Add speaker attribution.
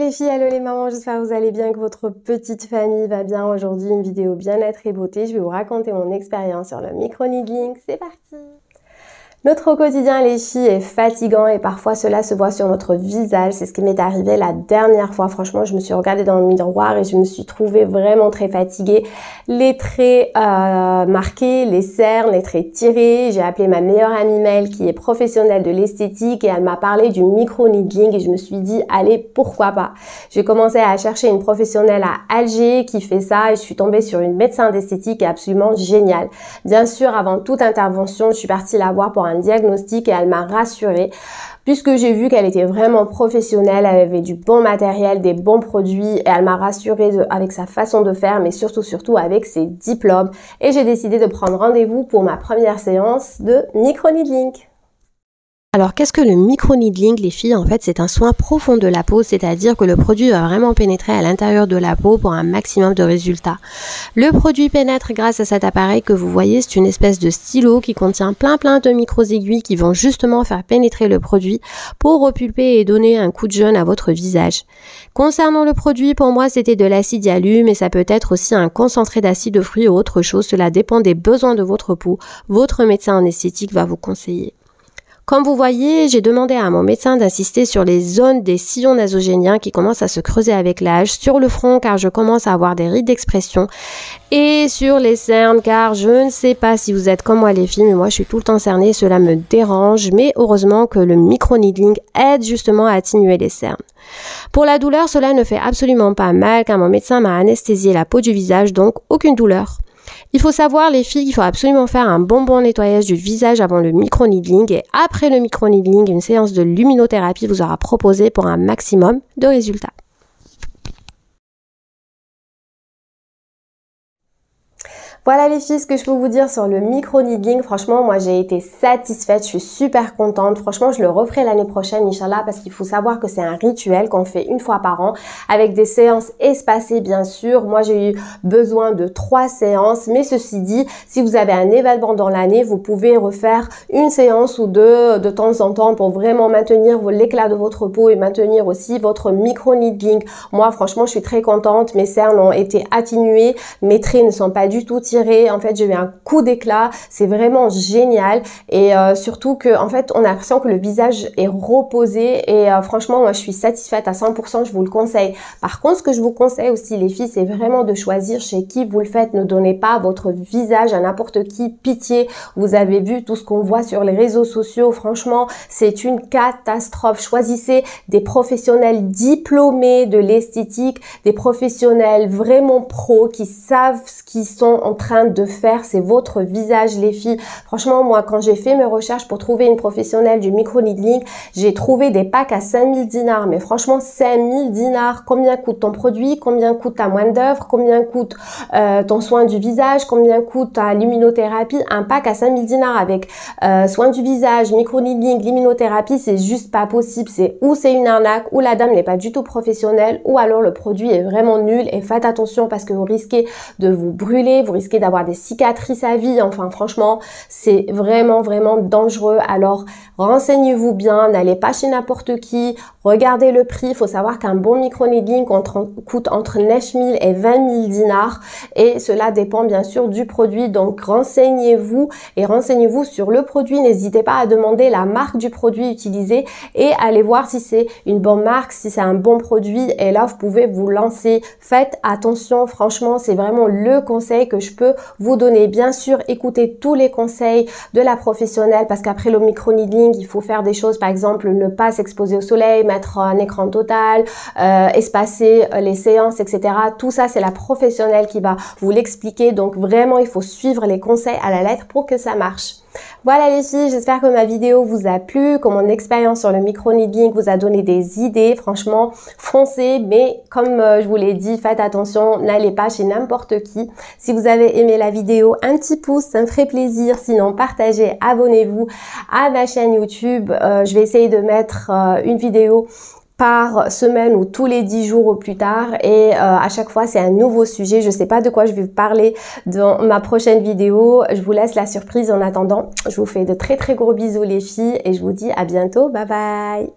Speaker 1: les filles, hello les mamans, j'espère que vous allez bien, que votre petite famille va bien. Aujourd'hui, une vidéo bien-être et beauté. Je vais vous raconter mon expérience sur le micro-needling. C'est parti! Notre quotidien, les filles, est fatigant et parfois cela se voit sur notre visage. C'est ce qui m'est arrivé la dernière fois. Franchement, je me suis regardée dans le miroir et je me suis trouvée vraiment très fatiguée. Les traits marqués, les cernes, les traits tirés. J'ai appelé ma meilleure amie Mel qui est professionnelle de l'esthétique et elle m'a parlé du micro-needling et je me suis dit, allez, pourquoi pas. J'ai commencé à chercher une professionnelle à Alger qui fait ça et je suis tombée sur une médecin d'esthétique absolument géniale. Bien sûr, avant toute intervention, je suis partie la voir pour un diagnostic et elle m'a rassurée puisque j'ai vu qu'elle était vraiment professionnelle, elle avait du bon matériel, des bons produits et elle m'a rassurée avec sa façon de faire mais surtout avec ses diplômes et j'ai décidé de prendre rendez-vous pour ma première séance de micro-needling.
Speaker 2: Alors, qu'est-ce que le micro-needling, les filles? En fait, c'est un soin profond de la peau, c'est-à-dire que le produit va vraiment pénétrer à l'intérieur de la peau pour un maximum de résultats. Le produit pénètre grâce à cet appareil que vous voyez, c'est une espèce de stylo qui contient plein de micro-aiguilles qui vont justement faire pénétrer le produit pour repulper et donner un coup de jeune à votre visage. Concernant le produit, pour moi, c'était de l'acide hyaluronique, mais ça peut être aussi un concentré d'acide de fruits ou autre chose. Cela dépend des besoins de votre peau. Votre médecin en esthétique va vous conseiller. Comme vous voyez, j'ai demandé à mon médecin d'insister sur les zones des sillons nasogéniens qui commencent à se creuser avec l'âge, sur le front car je commence à avoir des rides d'expression et sur les cernes car je ne sais pas si vous êtes comme moi les filles, mais moi je suis tout le temps cernée, cela me dérange, mais heureusement que le micro-needling aide justement à atténuer les cernes. Pour la douleur, cela ne fait absolument pas mal car mon médecin m'a anesthésié la peau du visage, donc aucune douleur. Il faut savoir, les filles, qu'il faut absolument faire un bon nettoyage du visage avant le micro-needling et après le micro-needling, une séance de luminothérapie vous aura proposé pour un maximum de résultats.
Speaker 1: Voilà les filles, ce que je peux vous dire sur le micro-needling. Franchement, moi j'ai été satisfaite, je suis super contente. Franchement, je le referai l'année prochaine, Inch'Allah, parce qu'il faut savoir que c'est un rituel qu'on fait une fois par an avec des séances espacées, bien sûr. Moi, j'ai eu besoin de 3 séances, mais ceci dit, si vous avez un événement dans l'année, vous pouvez refaire une séance ou deux de temps en temps pour vraiment maintenir l'éclat de votre peau et maintenir aussi votre micro-needling. Moi, franchement, je suis très contente. Mes cernes ont été atténuées, mes traits ne sont pas du tout tirés. En fait, j'ai eu un coup d'éclat. C'est vraiment génial. Et surtout que, en fait, on a l'impression que le visage est reposé. Et franchement, moi, je suis satisfaite à 100%. Je vous le conseille. Par contre, ce que je vous conseille aussi, les filles, c'est vraiment de choisir chez qui vous le faites. Ne donnez pas votre visage à n'importe qui. Pitié. Vous avez vu tout ce qu'on voit sur les réseaux sociaux. Franchement, c'est une catastrophe. Choisissez des professionnels diplômés de l'esthétique, des professionnels vraiment pros qui savent ce qu'ils sont en train de faire, c'est votre visage les filles. Franchement, moi quand j'ai fait mes recherches pour trouver une professionnelle du micro-needling, j'ai trouvé des packs à 5000 dinars, mais franchement 5000 dinars, combien coûte ton produit, combien coûte ta main d'œuvre, combien coûte ton soin du visage, combien coûte ta luminothérapie. Un pack à 5000 dinars avec soin du visage, micro-needling, luminothérapie, c'est juste pas possible. C'est ou c'est une arnaque, ou la dame n'est pas du tout professionnelle, ou alors le produit est vraiment nul. Et faites attention parce que vous risquez de vous brûler, vous risquez d'avoir des cicatrices à vie. Enfin franchement, c'est vraiment dangereux. Alors renseignez-vous bien, n'allez pas chez n'importe qui, regardez le prix. Il faut savoir qu'un bon micro-needling coûte entre 9000 et 20 000 dinars et cela dépend bien sûr du produit. Donc renseignez-vous et renseignez-vous sur le produit. N'hésitez pas à demander la marque du produit utilisé et allez voir si c'est une bonne marque, si c'est un bon produit et là vous pouvez vous lancer. Faites attention, franchement c'est vraiment le conseil que je peux vous donner. Bien sûr, écoutez tous les conseils de la professionnelle parce qu'après le micro-needling, il faut faire des choses, par exemple ne pas s'exposer au soleil, mettre un écran total, espacer les séances, etc. Tout ça, c'est la professionnelle qui va vous l'expliquer. Donc vraiment, il faut suivre les conseils à la lettre pour que ça marche. Voilà les filles, j'espère que ma vidéo vous a plu, que mon expérience sur le micro-needling vous a donné des idées. Franchement, foncez, mais comme je vous l'ai dit, faites attention, n'allez pas chez n'importe qui. Si vous avez aimé la vidéo, un petit pouce, ça me ferait plaisir. Sinon, partagez, abonnez-vous à ma chaîne YouTube. Je vais essayer de mettre une vidéo par semaine ou tous les 10 jours au plus tard et à chaque fois c'est un nouveau sujet. Je sais pas de quoi je vais vous parler dans ma prochaine vidéo. Je vous laisse la surprise en attendant. Je vous fais de très gros bisous les filles et je vous dis à bientôt. Bye bye.